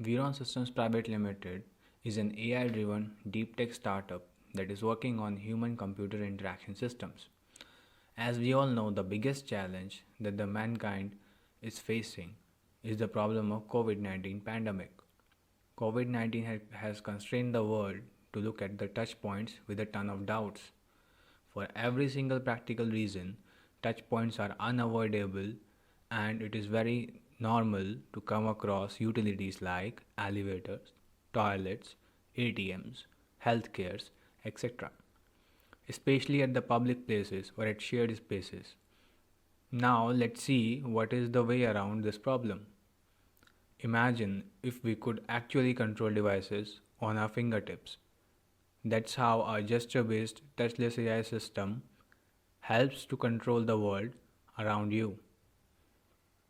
Viron Systems Private Limited is an AI driven deep tech startup that is working on human computer interaction systems. As we all know, the biggest challenge that the mankind is facing is the problem of COVID-19 pandemic. COVID-19 has constrained the world to look at the touch points with a ton of doubts. For every single practical reason, touch points are unavoidable and it is very normal to come across utilities like elevators, toilets, ATMs, healthcares, etc., especially at the public places or at shared spaces. Now, let's see what is the way around this problem. Imagine if we could actually control devices on our fingertips. That's how our gesture based touchless AI system helps to control the world around you.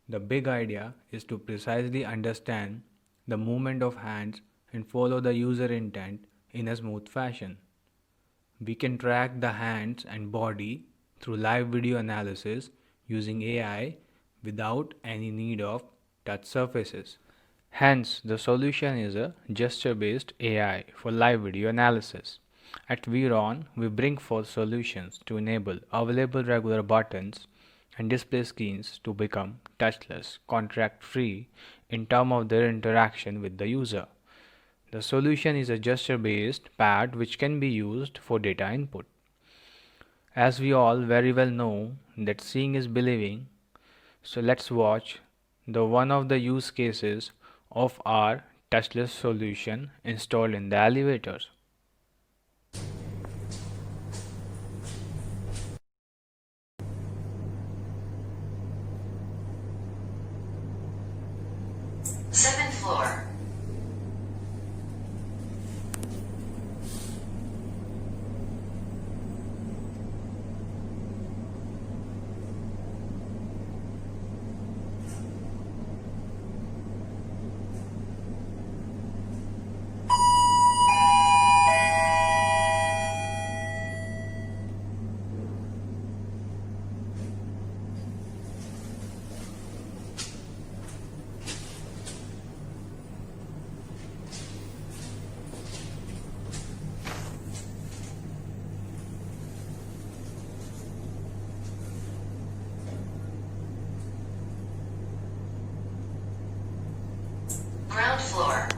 The big idea is to precisely understand the movement of hands and follow the user intent in a smooth fashion. We can track the hands and body through live video analysis using AI without any need of touch surfaces. Hence, the solution is a gesture based AI for live video analysis. At Viron, we bring forth solutions to enable available regular buttons and display screens to become touchless, contract free in terms of their interaction with the user. The solution is a gesture based pad which can be used for data input. As we all very well know that seeing is believing, so let's watch the one of the use cases of our touchless solution installed in the elevators. Seventh floor. Ground floor.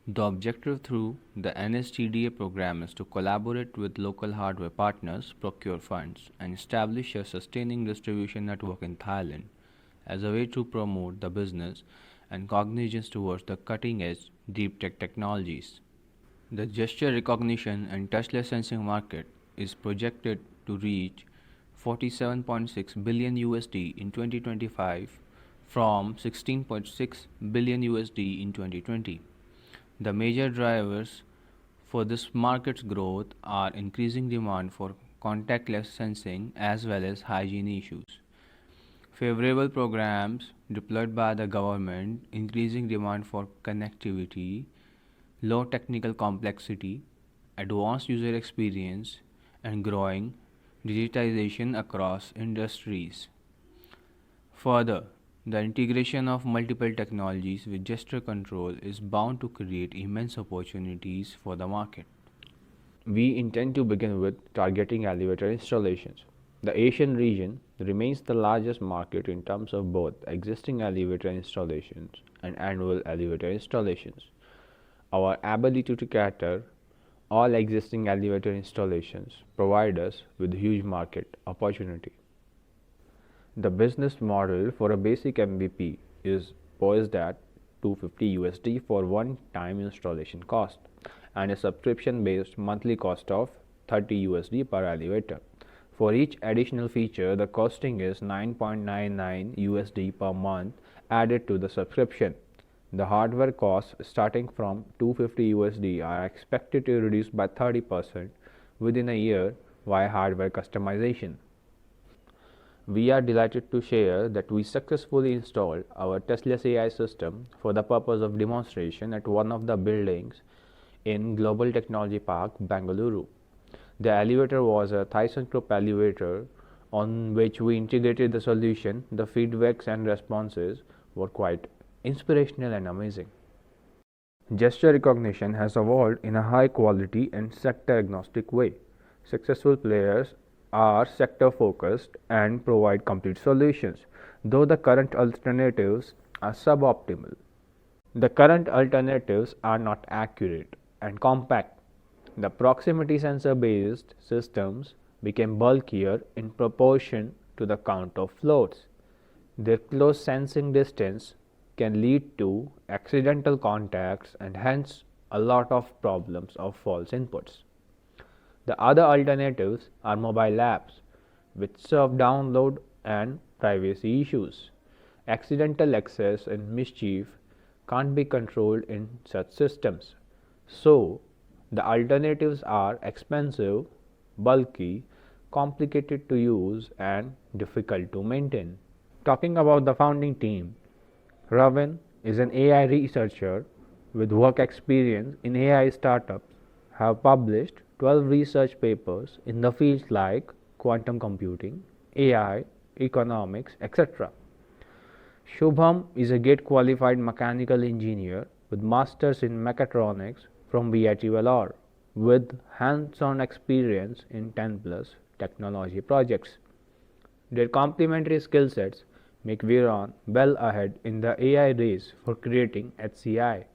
The objective through the NSTDA program is to collaborate with local hardware partners, procure funds, and establish a sustaining distribution network in Thailand as a way to promote the business and cognizance towards the cutting edge deep tech technologies. The gesture recognition and touchless sensing market is projected to reach 47.6 billion USD in 2025 from 16.6 billion USD in 2020. The major drivers for this market's growth are increasing demand for contactless sensing as well as hygiene issues. Favorable programs deployed by the government, increasing demand for connectivity, low technical complexity, advanced user experience, and growing digitization across industries. Further, the integration of multiple technologies with gesture control is bound to create immense opportunities for the market. We intend to begin with targeting elevator installations. The Asian region remains the largest market in terms of both existing elevator installations and annual elevator installations. Our ability to cater all existing elevator installations provide us with huge market opportunity. The business model for a basic MVP is poised at 250 USD for one time installation cost and a subscription based monthly cost of 30 USD per elevator. For each additional feature, the costing is 9.99 USD per month added to the subscription. The hardware costs starting from 250 USD are expected to reduce by 30% within a year via hardware customization. We are delighted to share that we successfully installed our Testless AI system for the purpose of demonstration at one of the buildings in Global Technology Park, Bengaluru. The elevator was a ThyssenKrupp elevator on which we integrated the solution. The feedbacks and responses were quite inspirational and amazing. Gesture recognition has evolved in a high quality and sector agnostic way. Successful players are sector focused and provide complete solutions, though the current alternatives are suboptimal. The current alternatives are not accurate and compact. The proximity sensor based systems became bulkier in proportion to the count of floors. Their close sensing distance can lead to accidental contacts and hence a lot of problems of false inputs. The other alternatives are mobile apps, which serve download and privacy issues. Accidental access and mischief can't be controlled in such systems. So, the alternatives are expensive, bulky, complicated to use, and difficult to maintain. Talking about the founding team, Ravin is an AI researcher with work experience in AI startups, have published 12 research papers in the fields like quantum computing, AI, economics, etc. Shubham is a GATE qualified mechanical engineer with masters in mechatronics from VIT Vellore with hands-on experience in 10 plus technology projects. Their complementary skill sets make Viron well ahead in the AI race for creating HCI.